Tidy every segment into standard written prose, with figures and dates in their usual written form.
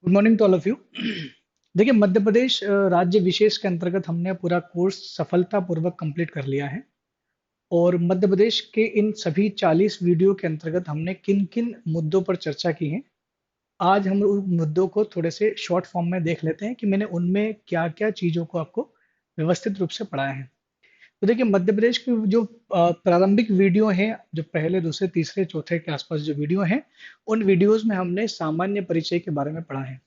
Good morning to all of you. देखिए, मध्य प्रदेश राज्य विशेष के अंतर्गत हमने पूरा कोर्स सफलतापूर्वक कंप्लीट कर लिया है। और मध्य प्रदेश के इन सभी 40 वीडियो के अंतर्गत हमने किन किन मुद्दों पर चर्चा की है, आज हम उन मुद्दों को थोड़े से शॉर्ट फॉर्म में देख लेते हैं कि मैंने उनमें क्या क्या चीजों को आपको व्यवस्थित रूप से पढ़ाया है। तो देखिए, मध्य प्रदेश की जो प्रारंभिक वीडियो हैं, जो पहले दूसरे तीसरे चौथे के आसपास जो वीडियो हैं, उन वीडियोस में हमने सामान्य परिचय के बारे में पढ़ा है।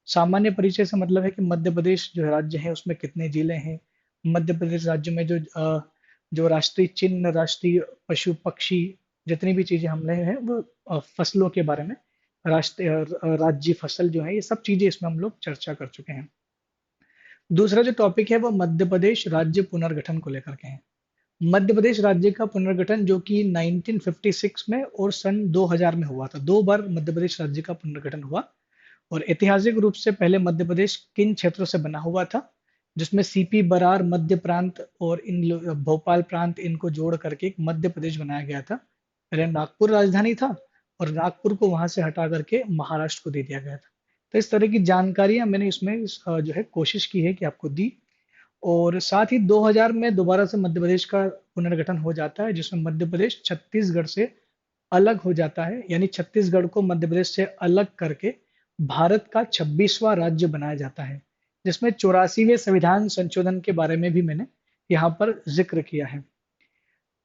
सामान्य परिचय से मतलब है कि मध्य प्रदेश जो राज्य है उसमें कितने जिले हैं। मध्य प्रदेश राज्य में जो राष्ट्रीय चिन्ह, राष्ट्रीय पशु पक्षी, जितनी भी चीजें हमने हैं वो फसलों के बारे में, राष्ट्रीय राज्य फसल जो है, ये सब चीजें इसमें हम लोग चर्चा कर चुके हैं। दूसरा जो टॉपिक है वो मध्य प्रदेश राज्य पुनर्गठन को लेकर के है। मध्य प्रदेश राज्य का पुनर्गठन जो कि 1956 में और सन 2000 में हुआ था। दो बार मध्य प्रदेश राज्य का पुनर्गठन हुआ। और ऐतिहासिक रूप से पहले मध्य प्रदेश किन क्षेत्रों से बना हुआ था, जिसमें सीपी, बरार, मध्य प्रांत और भोपाल प्रांत, इनको जोड़ करके एक मध्य प्रदेश बनाया गया था। पहले नागपुर राजधानी था और नागपुर को वहां से हटा करके महाराष्ट्र को दे दिया गया था। तो इस तरह की जानकारियां मैंने इसमें जो है कोशिश की है कि आपको दी। और साथ ही 2000 में दोबारा से मध्य प्रदेश का पुनर्गठन हो जाता है, जिसमें मध्य प्रदेश छत्तीसगढ़ से अलग हो जाता है। यानी छत्तीसगढ़ को मध्य प्रदेश से अलग करके भारत का 26वां राज्य बनाया जाता है, जिसमें 84वें संविधान संशोधन के बारे में भी मैंने यहाँ पर जिक्र किया है।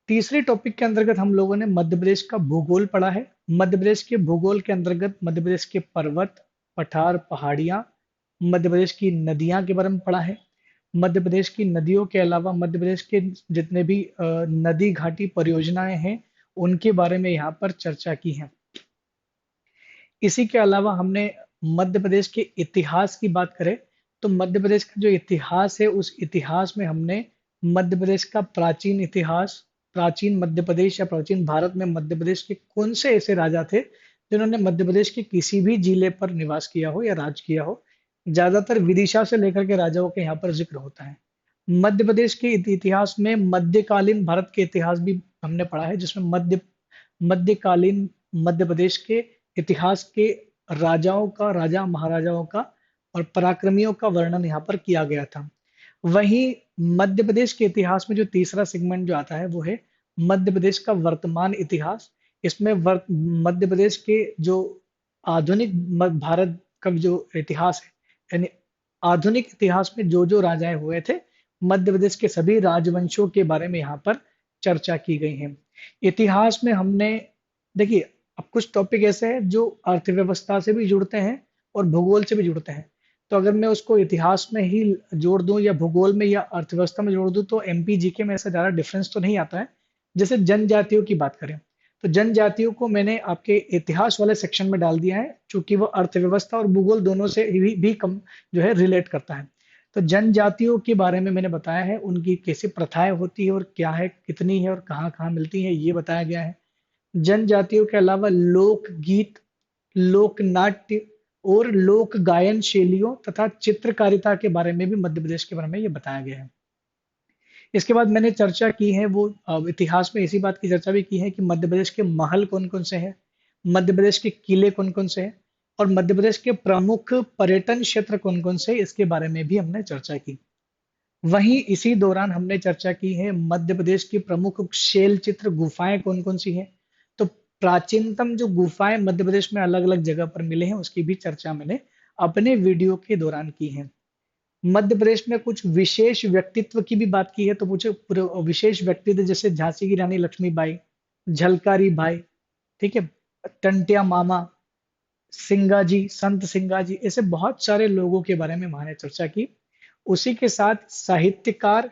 तीसरे टॉपिक के अंतर्गत हम लोगों ने मध्य प्रदेश का भूगोल पढ़ा है। मध्य प्रदेश के भूगोल के अंतर्गत मध्य प्रदेश के पर्वत, पठार, पहाड़ियाँ, मध्य प्रदेश की नदियाँ के बारे में पढ़ा है। मध्य प्रदेश की नदियों के अलावा मध्य प्रदेश के जितने भी नदी घाटी परियोजनाएं हैं, उनके बारे में यहाँ पर चर्चा की है। इसी के अलावा हमने मध्य प्रदेश के इतिहास की बात करें तो मध्य प्रदेश का जो इतिहास है, उस इतिहास में हमने मध्य प्रदेश का प्राचीन इतिहास, प्राचीन मध्य प्रदेश या प्राचीन भारत में मध्य प्रदेश के कौन से ऐसे राजा थे जिन्होंने मध्य प्रदेश के किसी भी जिले पर निवास किया हो या राज किया हो। ज्यादातर विदिशा से लेकर के राजाओं के यहाँ पर जिक्र होता है। मध्य प्रदेश के इतिहास में मध्यकालीन भारत के इतिहास भी हमने पढ़ा है, जिसमें मध्यकालीन मध्य प्रदेश के इतिहास के राजाओं का, राजा महाराजाओं का और पराक्रमियों का वर्णन यहाँ पर किया गया था। वहीं मध्य प्रदेश के इतिहास में जो तीसरा सेगमेंट जो आता है वो है मध्य प्रदेश का वर्तमान इतिहास। इसमें मध्य प्रदेश के जो आधुनिक भारत का जो इतिहास है, यानी आधुनिक इतिहास में जो जो राजाएं हुए थे, मध्य प्रदेश के सभी राजवंशों के बारे में यहाँ पर चर्चा की गई है। इतिहास में हमने, देखिए, अब कुछ टॉपिक ऐसे हैं जो अर्थव्यवस्था से भी जुड़ते हैं और भूगोल से भी जुड़ते हैं। तो अगर मैं उसको इतिहास में ही जोड़ दूं या भूगोल में या अर्थव्यवस्था में जोड़ दूं तो एमपी जीके में ऐसा ज्यादा डिफरेंस तो नहीं आता है। जैसे जनजातियों की बात करें तो जनजातियों को मैंने आपके इतिहास वाले सेक्शन में डाल दिया है, क्योंकि वो अर्थव्यवस्था और भूगोल दोनों से भी कम जो है रिलेट करता है। तो जनजातियों के बारे में मैंने बताया है, उनकी कैसी प्रथाएं होती है और क्या है, कितनी है और कहाँ कहाँ मिलती है, ये बताया गया है। जनजातियों के अलावा लोक गीत, लोक नाट्य और लोक गायन शैलियों तथा चित्रकारिता के बारे में भी मध्य प्रदेश के बारे में ये बताया गया है। इसके बाद मैंने चर्चा की है वो इतिहास में इसी बात की चर्चा भी की है कि मध्य प्रदेश के महल कौन कौन से हैं, मध्य प्रदेश के किले कौन कौन से हैं और मध्य प्रदेश के प्रमुख पर्यटन क्षेत्र कौन कौन से हैं, इसके बारे में भी हमने चर्चा की। वहीं इसी दौरान हमने चर्चा की है मध्य प्रदेश की प्रमुख शैल चित्र गुफाएं कौन कौन सी हैं। तो प्राचीनतम जो गुफाएं मध्य प्रदेश में अलग अलग जगह पर मिले हैं, उसकी भी चर्चा मैंने अपने वीडियो के दौरान की है। मध्य प्रदेश में कुछ विशेष व्यक्तित्व की भी बात की है, तो कुछ विशेष व्यक्तित्व जैसे झांसी की रानी लक्ष्मीबाई, झलकारी भाई, ठीक है, टंटिया मामा, सिंगाजी, संत सिंगाजी, ऐसे बहुत सारे लोगों के बारे में मैंने चर्चा की। उसी के साथ साहित्यकार,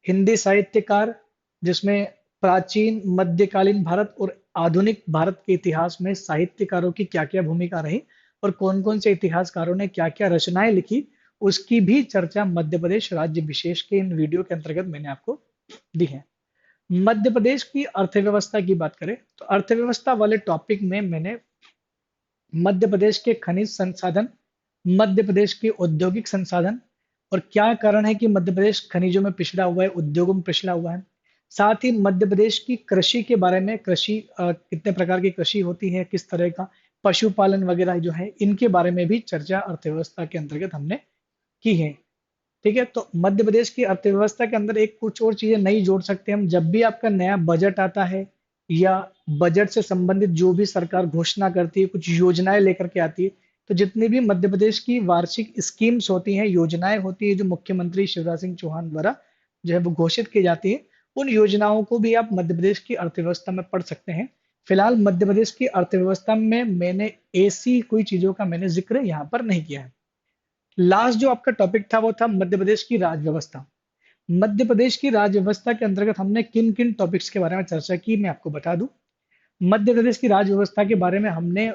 हिंदी साहित्यकार, जिसमें प्राचीन मध्यकालीन भारत और आधुनिक भारत के इतिहास में साहित्यकारों की क्या क्या भूमिका रही और कौन कौन से इतिहासकारों ने क्या क्या रचनाएं लिखी, उसकी भी चर्चा मध्य प्रदेश राज्य विशेष के इन वीडियो के अंतर्गत मैंने आपको दी है। मध्य प्रदेश की अर्थव्यवस्था की बात करें तो अर्थव्यवस्था वाले टॉपिक में मैंने मध्य प्रदेश के खनिज संसाधन, मध्य प्रदेश के औद्योगिक संसाधन और क्या कारण है कि मध्य प्रदेश खनिजों में पिछड़ा हुआ है, उद्योगों में पिछड़ा हुआ है। साथ ही मध्य प्रदेश की कृषि के बारे में, कृषि कितने प्रकार की कृषि होती है, किस तरह का पशुपालन वगैरह जो है, इनके बारे में भी चर्चा अर्थव्यवस्था के अंतर्गत हमने की है। ठीक है, तो मध्य प्रदेश की अर्थव्यवस्था के अंदर एक कुछ और चीजें नई जोड़ सकते हैं हम। जब भी आपका नया बजट आता है या बजट से संबंधित जो भी सरकार घोषणा करती है, कुछ योजनाएं लेकर के आती है, तो जितनी भी मध्य प्रदेश की वार्षिक स्कीम्स होती हैं, योजनाएं होती है, जो मुख्यमंत्री शिवराज सिंह चौहान द्वारा जो है वो घोषित की जाती है, उन योजनाओं को भी आप मध्य प्रदेश की अर्थव्यवस्था में पढ़ सकते हैं। फिलहाल मध्य प्रदेश की अर्थव्यवस्था में मैंने ऐसी कोई चीजों का मैंने जिक्र यहाँ पर नहीं किया है। लास्ट जो आपका टॉपिक था वो था मध्य प्रदेश की राज्य व्यवस्था। मध्य प्रदेश की राज्य व्यवस्था के अंतर्गत हमने किन किन टॉपिक्स के बारे में चर्चा की, मैं आपको बता दूं। मध्य प्रदेश की राज्य व्यवस्था के बारे में हमने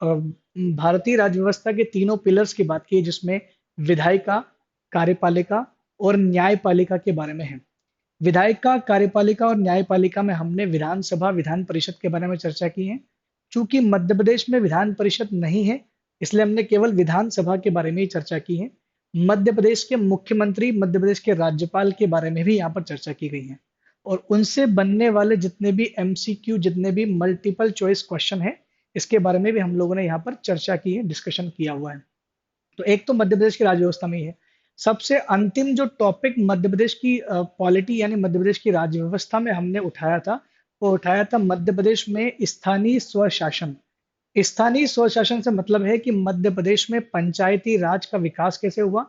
भारतीय राज्य व्यवस्था के तीनों पिलर्स की बात की, जिसमें विधायिका, कार्यपालिका और न्यायपालिका के बारे में है। विधायिका, कार्यपालिका और न्यायपालिका में हमने विधानसभा, विधान परिषद के बारे में चर्चा की है। चूंकि मध्य प्रदेश में विधान परिषद नहीं है, इसलिए हमने केवल विधानसभा के बारे में ही चर्चा की है। मध्य प्रदेश के मुख्यमंत्री, मध्य प्रदेश के राज्यपाल के बारे में भी यहाँ पर चर्चा की गई है। और उनसे बनने वाले जितने भी एमसीक्यू, जितने भी मल्टीपल चॉइस क्वेश्चन है, इसके बारे में भी हम लोगों ने यहाँ पर चर्चा की है, डिस्कशन किया हुआ है। तो एक तो मध्य प्रदेश की राज्य व्यवस्था में ही है। सबसे अंतिम जो टॉपिक मध्य प्रदेश की पॉलिटी यानी मध्य प्रदेश की राज्य व्यवस्था में हमने उठाया था, वो उठाया था मध्य प्रदेश में स्थानीय स्वशासन। स्थानीय स्वशासन से मतलब है कि मध्य प्रदेश में पंचायती राज का विकास कैसे हुआ।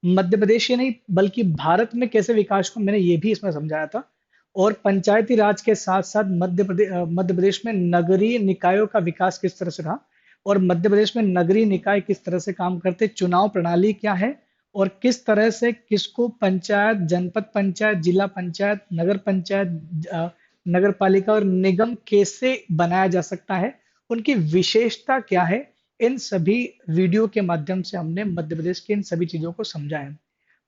मध्य प्रदेश ही नहीं बल्कि भारत में कैसे विकास हुआ, मैंने ये भी इसमें समझाया था। और पंचायती राज के साथ साथ मध्य प्रदेश में नगरीय निकायों का विकास किस तरह से रहा, और मध्य प्रदेश में नगरीय निकाय किस तरह से काम करते, चुनाव प्रणाली क्या है, और किस तरह से किसको पंचायत, जनपद पंचायत, जिला पंचायत, नगर पंचायत, नगर पालिका और निगम कैसे बनाया जा सकता है, उनकी विशेषता क्या है, इन सभी वीडियो के माध्यम से हमने मध्य प्रदेश की इन सभी चीजों को समझा है।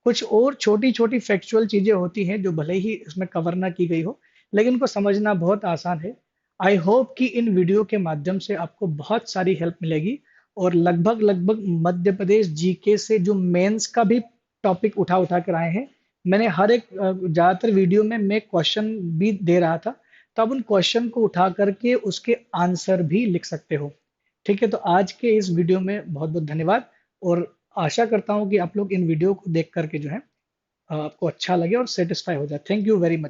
कुछ और छोटी छोटी फैक्चुअल चीजें होती हैं जो भले ही इसमें कवर ना की गई हो, लेकिन इनको समझना बहुत आसान है। आई होप कि इन वीडियो के माध्यम से आपको बहुत सारी हेल्प मिलेगी। और लगभग लगभग मध्य प्रदेश जीके से जो मेंस का भी टॉपिक उठा उठा कर आए हैं, मैंने हर एक ज्यादातर वीडियो में मैं क्वेश्चन भी दे रहा था, तो आप उन क्वेश्चन को उठा करके उसके आंसर भी लिख सकते हो। ठीक है, तो आज के इस वीडियो में बहुत बहुत धन्यवाद। और आशा करता हूँ कि आप लोग इन वीडियो को देख करके जो है आपको अच्छा लगे और सेटिस्फाई हो जाए। Thank you very much.